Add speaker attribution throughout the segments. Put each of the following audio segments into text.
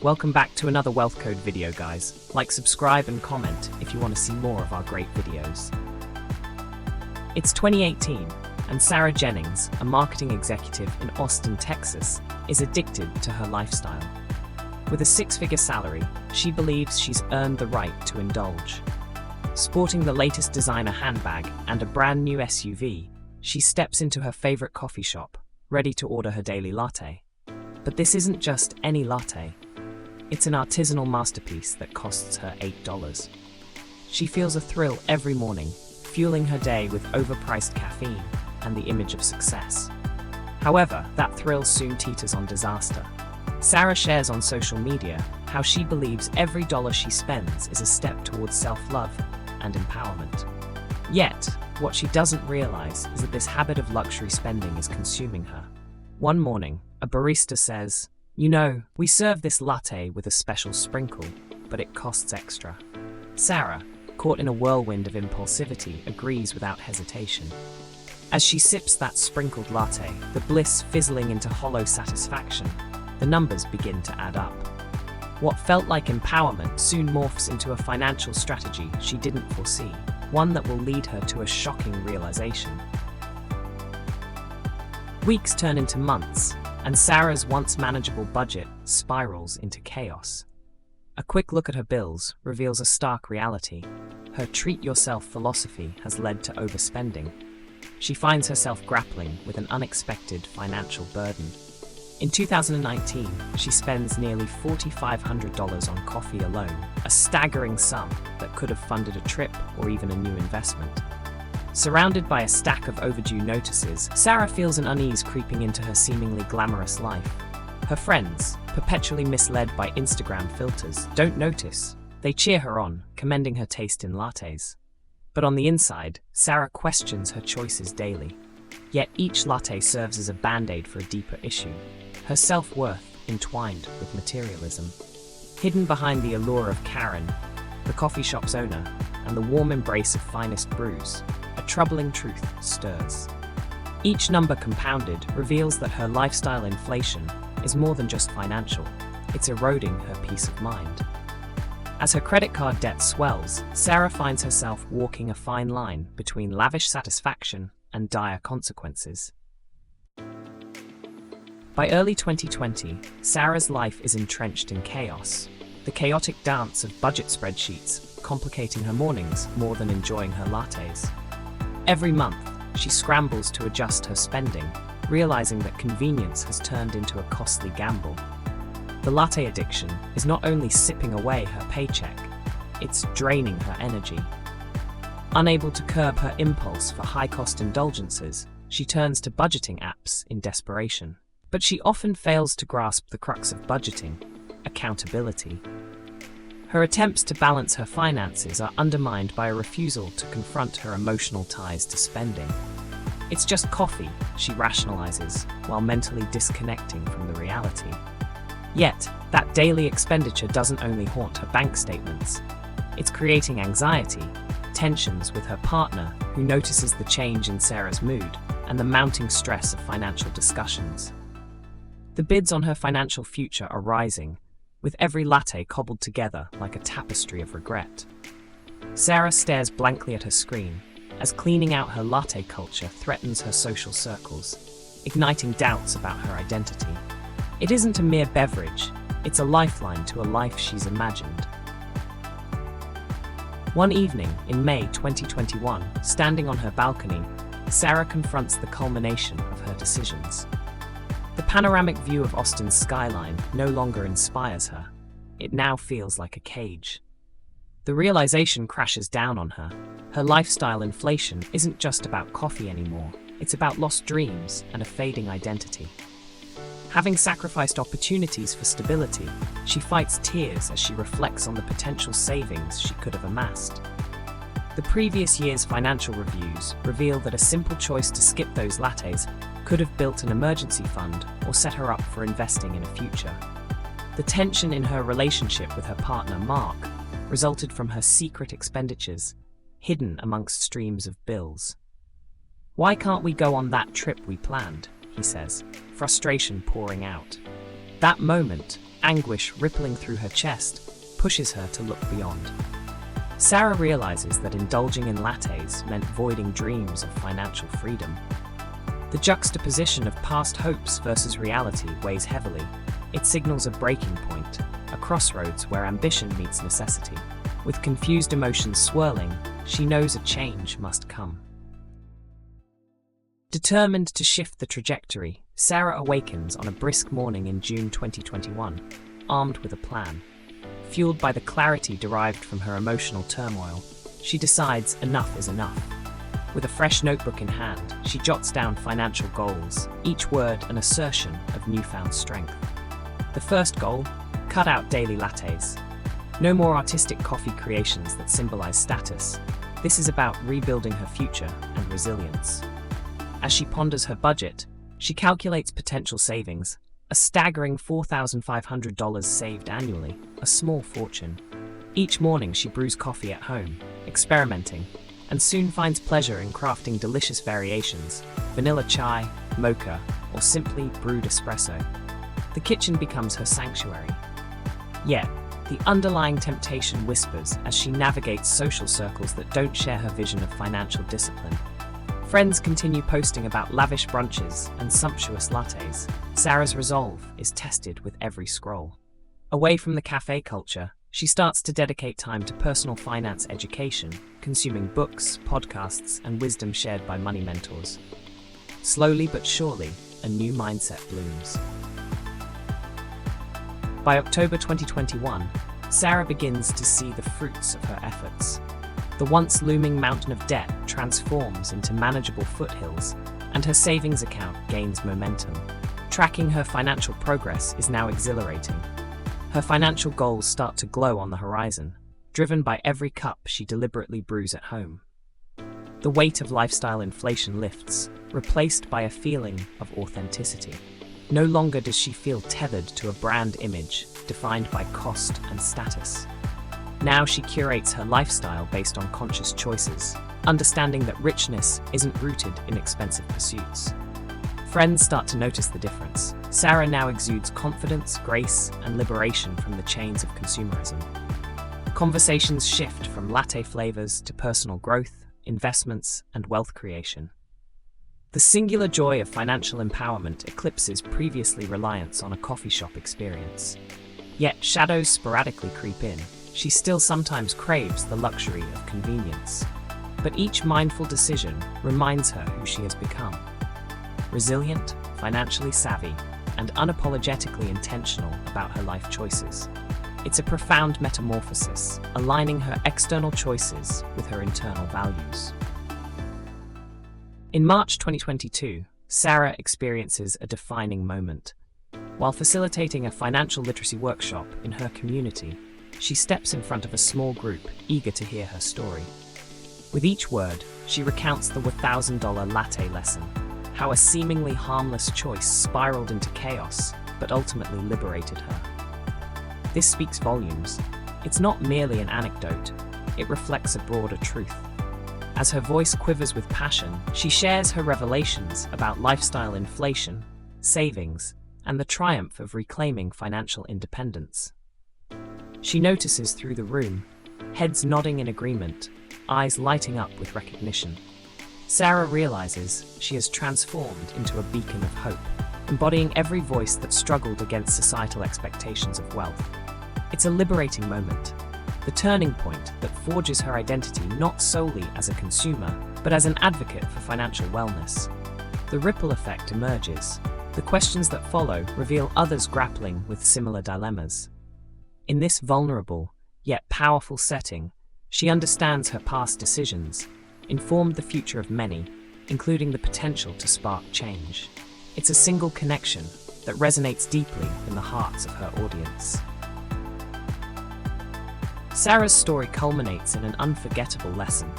Speaker 1: Welcome back to another Wealth Code video, guys. Like, subscribe, and comment if you want to see more of our great videos. It's 2018, and Sarah Jennings, a marketing executive in Austin, Texas, is addicted to her lifestyle. With a six-figure salary, she believes she's earned the right to indulge. Sporting the latest designer handbag and a brand new SUV, she steps into her favorite coffee shop, ready to order her daily latte. But this isn't just any latte. It's an artisanal masterpiece that costs her $8. She feels a thrill every morning, fueling her day with overpriced caffeine and the image of success. However, that thrill soon teeters on disaster. Sarah shares on social media how she believes every dollar she spends is a step towards self-love and empowerment. Yet, what she doesn't realize is that this habit of luxury spending is consuming her. One morning, a barista says, "You know, we serve this latte with a special sprinkle, but it costs extra." Sarah, caught in a whirlwind of impulsivity, agrees without hesitation. As she sips that sprinkled latte, the bliss fizzling into hollow satisfaction, the numbers begin to add up. What felt like empowerment soon morphs into a financial strategy she didn't foresee, one that will lead her to a shocking realization. Weeks turn into months, and Sarah's once manageable budget spirals into chaos. A quick look at her bills reveals a stark reality. Her treat-yourself philosophy has led to overspending. She finds herself grappling with an unexpected financial burden. In 2019, she spends nearly $4,500 on coffee alone, a staggering sum that could have funded a trip or even a new investment. Surrounded by a stack of overdue notices, Sarah feels an unease creeping into her seemingly glamorous life. Her friends, perpetually misled by Instagram filters, don't notice. They cheer her on, commending her taste in lattes. But on the inside, Sarah questions her choices daily. Yet each latte serves as a band-aid for a deeper issue: her self-worth entwined with materialism. Hidden behind the allure of Karen, the coffee shop's owner, and the warm embrace of finest brews, a troubling truth stirs. Each number compounded reveals that her lifestyle inflation is more than just financial. It's eroding her peace of mind. As her credit card debt swells, Sarah finds herself walking a fine line between lavish satisfaction and dire consequences. By early 2020, Sarah's life is entrenched in chaos, the chaotic dance of budget spreadsheets complicating her mornings more than enjoying her lattes. Every month, she scrambles to adjust her spending, realizing that convenience has turned into a costly gamble. The latte addiction is not only sipping away her paycheck, it's draining her energy. Unable to curb her impulse for high-cost indulgences, she turns to budgeting apps in desperation. But she often fails to grasp the crux of budgeting: accountability. Her attempts to balance her finances are undermined by a refusal to confront her emotional ties to spending. It's just coffee, she rationalizes, while mentally disconnecting from the reality. Yet, that daily expenditure doesn't only haunt her bank statements. It's creating anxiety, tensions with her partner, who notices the change in Sarah's mood, and the mounting stress of financial discussions. The bids on her financial future are rising, with every latte cobbled together like a tapestry of regret. Sarah stares blankly at her screen, as cleaning out her latte culture threatens her social circles, igniting doubts about her identity. It isn't a mere beverage, it's a lifeline to a life she's imagined. One evening in May 2021, standing on her balcony, Sarah confronts the culmination of her decisions. The panoramic view of Austin's skyline no longer inspires her. It now feels like a cage. The realization crashes down on her. Her lifestyle inflation isn't just about coffee anymore. It's about lost dreams and a fading identity. Having sacrificed opportunities for stability, she fights tears as she reflects on the potential savings she could have amassed. The previous year's financial reviews reveal that a simple choice to skip those lattes could have built an emergency fund or set her up for investing in a future. The tension in her relationship with her partner, Mark, resulted from her secret expenditures, hidden amongst streams of bills. "Why can't we go on that trip we planned?" he says, frustration pouring out. That moment anguish rippling through her chest pushes her to look beyond. Sarah realizes that indulging in lattes meant voiding dreams of financial freedom. The juxtaposition of past hopes versus reality weighs heavily. It signals a breaking point, a crossroads where ambition meets necessity. With confused emotions swirling, she knows a change must come. Determined to shift the trajectory, Sarah awakens on a brisk morning in June 2021, armed with a plan. Fueled by the clarity derived from her emotional turmoil, she decides enough is enough. With a fresh notebook in hand, she jots down financial goals, each word an assertion of newfound strength. The first goal: cut out daily lattes. No more artistic coffee creations that symbolize status. This is about rebuilding her future and resilience. As she ponders her budget, she calculates potential savings, a staggering $4,500 saved annually, a small fortune. Each morning she brews coffee at home, experimenting, and soon finds pleasure in crafting delicious variations: vanilla chai, mocha, or simply brewed espresso. The kitchen becomes her sanctuary. Yet, the underlying temptation whispers as she navigates social circles that don't share her vision of financial discipline. Friends continue posting about lavish brunches and sumptuous lattes. Sarah's resolve is tested with every scroll. Away from the cafe culture, she starts to dedicate time to personal finance education, consuming books, podcasts, and wisdom shared by money mentors. Slowly but surely, a new mindset blooms. By October 2021, Sarah begins to see the fruits of her efforts. The once looming mountain of debt transforms into manageable foothills, and her savings account gains momentum. Tracking her financial progress is now exhilarating. Her financial goals start to glow on the horizon, driven by every cup she deliberately brews at home. The weight of lifestyle inflation lifts, replaced by a feeling of authenticity. No longer does she feel tethered to a brand image defined by cost and status. Now she curates her lifestyle based on conscious choices, understanding that richness isn't rooted in expensive pursuits. Friends start to notice the difference. Sarah now exudes confidence, grace, and liberation from the chains of consumerism. Conversations shift from latte flavors to personal growth, investments, and wealth creation. The singular joy of financial empowerment eclipses previously reliance on a coffee shop experience. Yet shadows sporadically creep in. She still sometimes craves the luxury of convenience. But each mindful decision reminds her who she has become. Resilient, financially savvy, and unapologetically intentional about her life choices. It's a profound metamorphosis, aligning her external choices with her internal values. In March 2022, Sarah experiences a defining moment. While facilitating a financial literacy workshop in her community, she steps in front of a small group, eager to hear her story. With each word, she recounts the $1,000 latte lesson, how a seemingly harmless choice spiraled into chaos, but ultimately liberated her. This speaks volumes. It's not merely an anecdote, it reflects a broader truth. As her voice quivers with passion, she shares her revelations about lifestyle inflation, savings, and the triumph of reclaiming financial independence. She notices through the room, heads nodding in agreement, eyes lighting up with recognition. Sarah realizes she has transformed into a beacon of hope, embodying every voice that struggled against societal expectations of wealth. It's a liberating moment, the turning point that forges her identity not solely as a consumer, but as an advocate for financial wellness. The ripple effect emerges. The questions that follow reveal others grappling with similar dilemmas. In this vulnerable, yet powerful setting, she understands her past decisions, informed the future of many, including the potential to spark change. It's a single connection that resonates deeply in the hearts of her audience. Sarah's story culminates in an unforgettable lesson.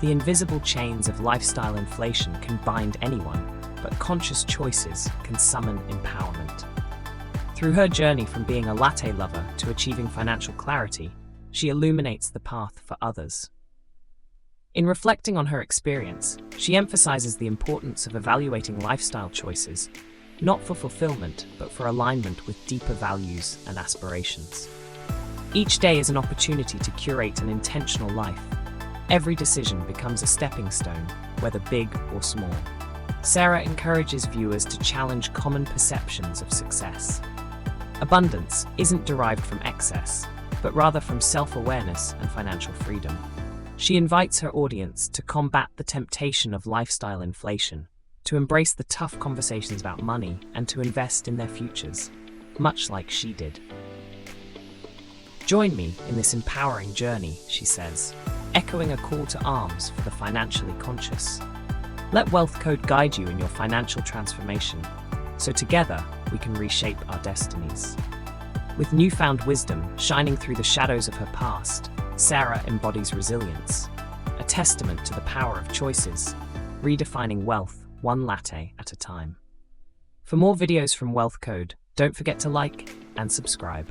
Speaker 1: The invisible chains of lifestyle inflation can bind anyone, but conscious choices can summon empowerment. Through her journey from being a latte lover to achieving financial clarity, she illuminates the path for others. In reflecting on her experience, she emphasizes the importance of evaluating lifestyle choices, not for fulfillment, but for alignment with deeper values and aspirations. Each day is an opportunity to curate an intentional life. Every decision becomes a stepping stone, whether big or small. Sarah encourages viewers to challenge common perceptions of success. Abundance isn't derived from excess, but rather from self-awareness and financial freedom. She invites her audience to combat the temptation of lifestyle inflation, to embrace the tough conversations about money, and to invest in their futures, much like she did. Join me in this empowering journey, she says, echoing a call to arms for the financially conscious. Let Wealth Code guide you in your financial transformation, so together we can reshape our destinies. With newfound wisdom shining through the shadows of her past, Sarah embodies resilience, a testament to the power of choices, redefining wealth one latte at a time. For more videos from Wealth Code, don't forget to like and subscribe.